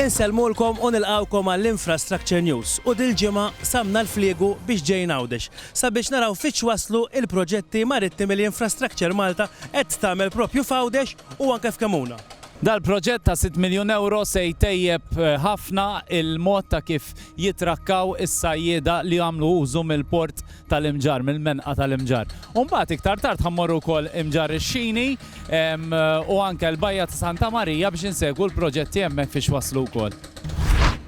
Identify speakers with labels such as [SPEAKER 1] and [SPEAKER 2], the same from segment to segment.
[SPEAKER 1] Inselmulkom u nilqawkom għall-Infrastructure News u dil-ġimgħa samna l-fliegu biex ġejn Għawdex sabiex naraw fiex waslu il-proġetti marittimi li Infrastructure Malta qed tagħmel proprju f'Għawdex u anke f'Kemuna.
[SPEAKER 2] Dal-proġett ta' 6 miljun euro se jtejjeb ħafna il-mod ta' kif jitrakkaw is-sajjieda li għamlu użu mill-port tal-Imġar, mill-menqa tal-Imġar. Mbagħad iktar tard ħammorru wkoll Imġar ix-Xini u anke l-Bajja ta' Santa Marija biex insegwu l-proġetti hemmhekk fiex waslu wkoll.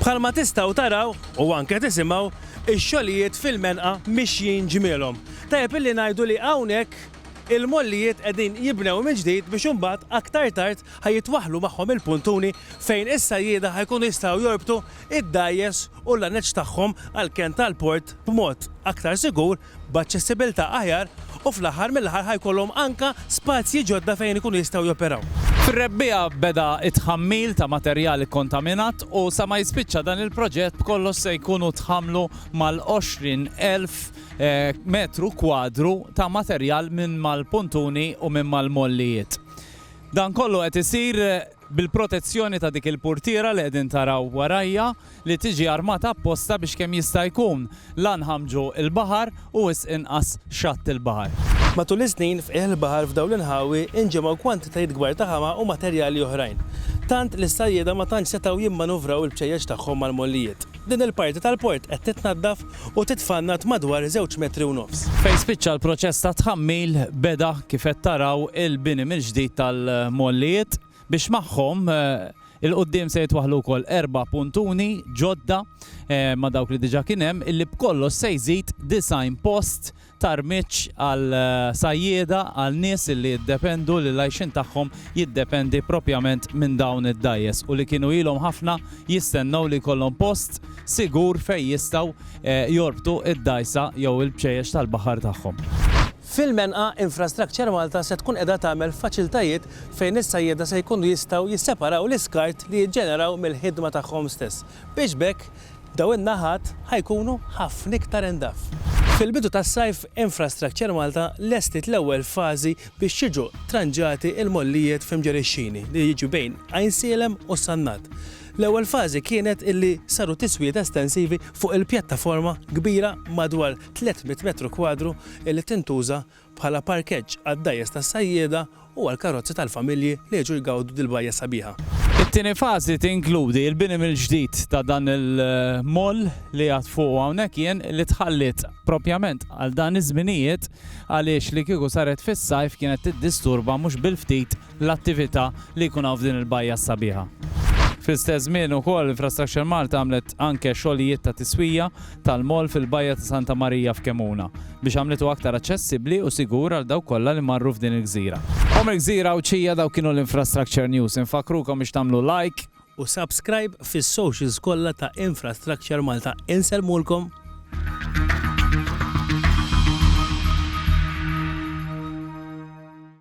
[SPEAKER 1] Bħalma tistgħu taraw u anke tisimgħu ix-xogħlijiet fil-menqa mixjin ġmielhom. Tajjeb illi ngħidu li hawnhekk il-mollijiet qegħdin jibnew minn ġdid biex imbagħad aktar tard ħajjitwaħħlu magħhom il-puntuni fejn is-sajjieda ħajkunu jistgħu jorbtu id-dajjes u l-anneġġ tagħhom għall-kent tal-port b'mod aktar sigur b'aċċessibilità aħjar u fl-aħħar mill-aħħar ħajkollhom anke spazji ġodda fejn ikunu jistgħu joperaw.
[SPEAKER 2] Fir-rebbija beda it-tħammil ta' materjali kontaminat u sa ma jispiċċa dan il-proġett kollox se jkunu tħammlu mal-20,000 metru kwadru ta' materjal minn mal-puntuni u minn mal-mollijiet. Dan kollu qed isir bil-protezzjoni ta' dik il-portiera li qegħdin taraw warajja li tiġi armata apposta biex kemm jista' jkun lanħamġu il-baħar u inqas xatt il-baħar.
[SPEAKER 1] Matul is-snin f'qiegħ il-baħar f'dawn l-inħawi inġemgħu kwantitajiet kbar ta' ħama u materjali oħrajn. Tant li s-sajjieda ma tantx setgħu jimmanuvraw il-bċejjeġ tagħhom mal-mollijiet. Din il-parti tal-port qed titnaddaf u titfannat madwar 2 metri u nofs.
[SPEAKER 2] Fejn spiċċa l-proċess ta' tħammil beda kif qed taraw il-bini mill-ġdid tal-mollijiet biex magħhom il-qoddim se jitwaħħlu wkoll 4 puntuni ġodda ma' dawk li diġà kien hemm illi b'kollox se jżid 9 post tarmiċ għal sajjieda għal nies li jiddependu li l-għajxin tagħhom jiddependi propjament minn dawn id-dajjes u li kienu ilhom ħafna jistennew li jkollhom post sigur fejn jistgħu jorbtu id-dajsa jew il-bċejjex tal-baħar tagħhom.
[SPEAKER 1] Fil-menqa Infrastructure Malta se tkun qiegħda tagħmel faċiltajiet fejn is-sajjieda se jkunu jistgħu jisseparaw l-iskart li jiġġeneraw mill-ħidma tagħhom stess. Biex bekk daw in-naħat ħajkunu ħafna iktar indaf. Fil-bidu tas-sajf Infrastructure Malta lestit l-ewwel fażi biex jiġu tranġati il-mollijiet f'Imġar ix-Xini li jiġu bejn Għajnsielem u Sannat. L-ewwel fażi kienet illi saru tiswiet estensivi fuq il-pjattaforma kbira madwar 300 metru kwadru illi tintuża bħala parkeġġ għad-dajjes tas-sajjieda u għall-karozzi tal-familji li jiġu jgawdu dil-bajja sabiħa.
[SPEAKER 2] It-tieni fażi tinkludi l-bini mill-ġdid ta' dan il-moll li għad fuq hawnhekk jien li tħallit propjament għal dan iż-żminijiet għaliex li kieku saret fis-sajf kienet tiddisturba mhux bil-ftit l-attività li jkun hawn f'din il-bajja sabiħa. Fl-istess żmien ukoll Infrastructure Malta għamlet anke xogħlijiet ta' tiswija tal-moll fil-Bajja ta' Santa Marija f'Kemuna biex għamletu aktar aċċessibbli u sigur għal dawk kollha li marru f'din il-gżira. Il-gżira u ċija daw kienu l-Infrastructure News. Infakrukom biex tagħmlu like
[SPEAKER 1] u subscribe fis-socials kollha ta' Infrastructure Malta. Inselmulkom.